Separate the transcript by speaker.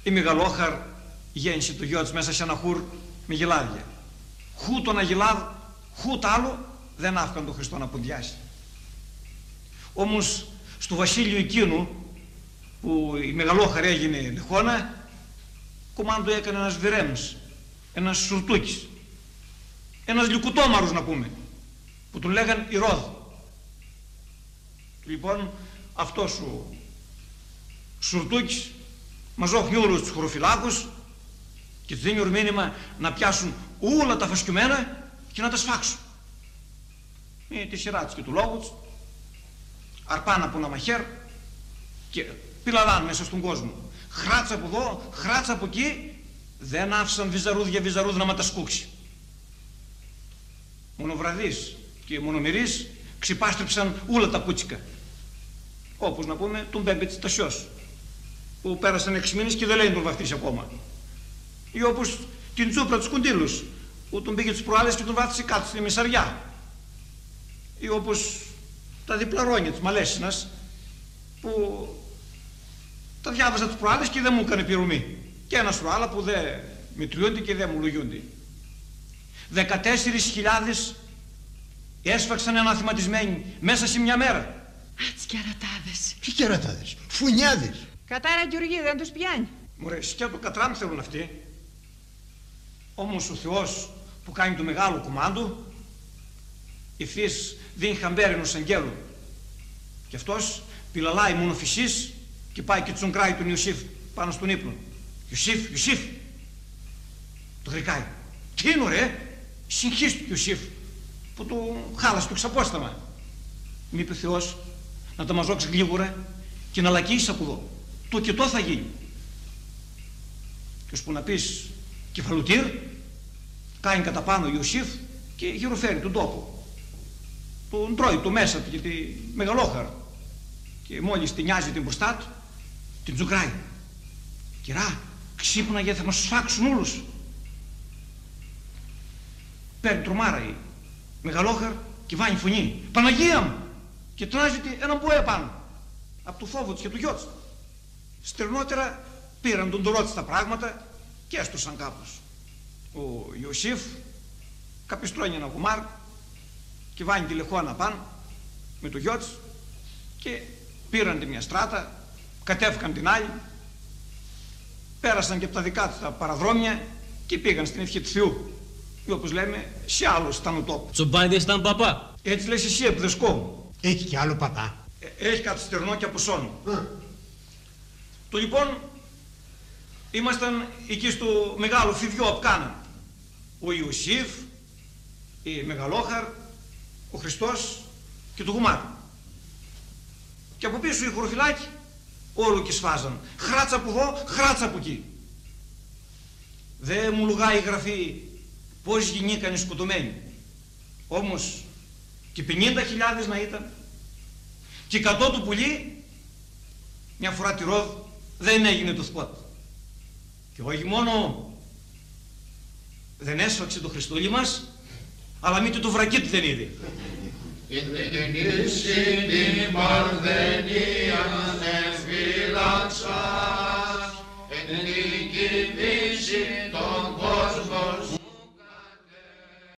Speaker 1: η Μεγαλόχαρ γέννησε το γιο της μέσα σε ένα χουρ με γελάδια. Χου τον αγελάδ, χου τ' άλλο δεν άφηκαν τον Χριστό να ποντιάσει. Όμως στο βασίλειο εκείνου που η Μεγαλόχαρ έγινε λεχόνα, κομμάντο έκανε ένας Βηρέμς, ένας Σουρτούκης, ένας Λυκουτόμαρος να πούμε, που τον λέγαν Ηρώδ. Λοιπόν, αυτός ο Σουρτούκης μαζόχνει όλους τους χωροφυλάκους και τους δίνει ορμήνυμα να πιάσουν όλα τα φασκιωμένα και να τα σφάξουν. Με τη σειρά της και του λόγου της, αρπάνε από ένα μαχαίρ και πιλαλάνε μέσα στον κόσμο. Χράτσα από εδώ, χράτσα από εκεί, δεν άφησαν βυζαρούδια να μα τα σκούξει. Μονοβραδείς και μονομερείς ξυπάστρεψαν όλα τα κούτσικα. Όπως να πούμε τον Μπέμπετς Τασιός, που πέρασαν 6 μήνες και δεν λέει τον βαφτίσει ακόμα. Ή όπως την Τσούπρα του Κοντήλους, που τον πήγε τις προάλλες και τον βάφτισε κάτω στη Μεσαριά. Ή όπως τα διπλαρόνια της Μαλέσσινας, που τα διάβαζα τις προάλλες και δεν μου έκανε πληρωμή. Και ένα σωρό άλλα που δεν μετριούνται και δεν μου λογιούνται. 14.000 έσφαξαν αναθυματισμένοι μέσα σε μια μέρα.
Speaker 2: Άτς κερατάδες.
Speaker 3: Τι κερατάδες, φουνιάδες.
Speaker 2: Κατάρα Γεωργή δεν τους πιάνει.
Speaker 1: Μωρέ, σκέτο κατράμ θέλουν αυτοί. Όμως ο Θεός που κάνει το μεγάλο κουμάντο, ευθύς δίνει χαμπέρινος αγγέλου. Και αυτός πιλαλάει μόνο φυσής και πάει και τσογκράει τον Ιωσήφ πάνω στον ύπνο. Ιωσήφ, το γρικάει. Τι είναι ρε, συγχύς του Ιωσήφ που του χάλασε το εξαπόσταμα. Μη είπε ο Θεός να τα μαζόξει γλίγορα και να λακίσει από εδώ. Το και το θα γίνει. Και ώσπου να πεις κεφαλουτήρ, κάνει κατά πάνω ο Ιωσήφ και γυροφέρει τον τόπο. Τον τρώει το μέσα του και τη Μεγαλόχαρ. Και μόλις την νοιάζει την μπροστά του, την τζουγκράει. Κυρά, ξύπνα γιατί θα μας σφάξουν όλους. Παίρνει τρομάρα η Μεγαλόχαρ και βάνει φωνή. Παναγία μου! Και τράζεται έναν μποέ πάνω. Από το φόβο της και του γιο της. Στερνότερα πήραν τον τωρό της τα πράγματα και έστωσαν κάπως. Ο Ιωσήφ καπιστρώνει ένα γουμάρ και βάνει τη λεχόνα πάνω με το γιο της και πήραν τη μια στράτα, κατέβηκαν την άλλη, πέρασαν και από τα δικά τους τα παραδρόμια και πήγαν στην ευχή του Θεού. Ή όπως λέμε, σε άλλος ήταν ο τόπος.
Speaker 4: Τσομπάνιδες ήταν παπά.
Speaker 1: Έτσι λες εσύ, επιδεσκό μου.
Speaker 3: Έχει και άλλο παπά.
Speaker 1: Έχει κάτι στερνό και από σώνο. Το λοιπόν, ήμασταν εκεί στο μεγάλο φιδιό που κάναμε. Ο Ιωσήφ, η Μεγαλόχαρ, ο Χριστός και το γουμάρ. Και από πίσω οι χωροφυλάκοι όλο και σφάζαν. Χράτσα από εδώ, χράτσα από εκεί. Δεν μου λουγάει η γραφή πώς γινήκανε σκοτωμένοι. Όμως και 50.000 να ήταν και 100 του πουλί, μια φορά τη Ρόδ δεν έγινε το σπότ. Και όχι μόνο δεν έσφαξε το Χριστούλη μας, αλλά μήτε το βρακί του δεν είδε.
Speaker 5: Την ίση την παρδενίαν εφύλαξας, εν την κυβίση το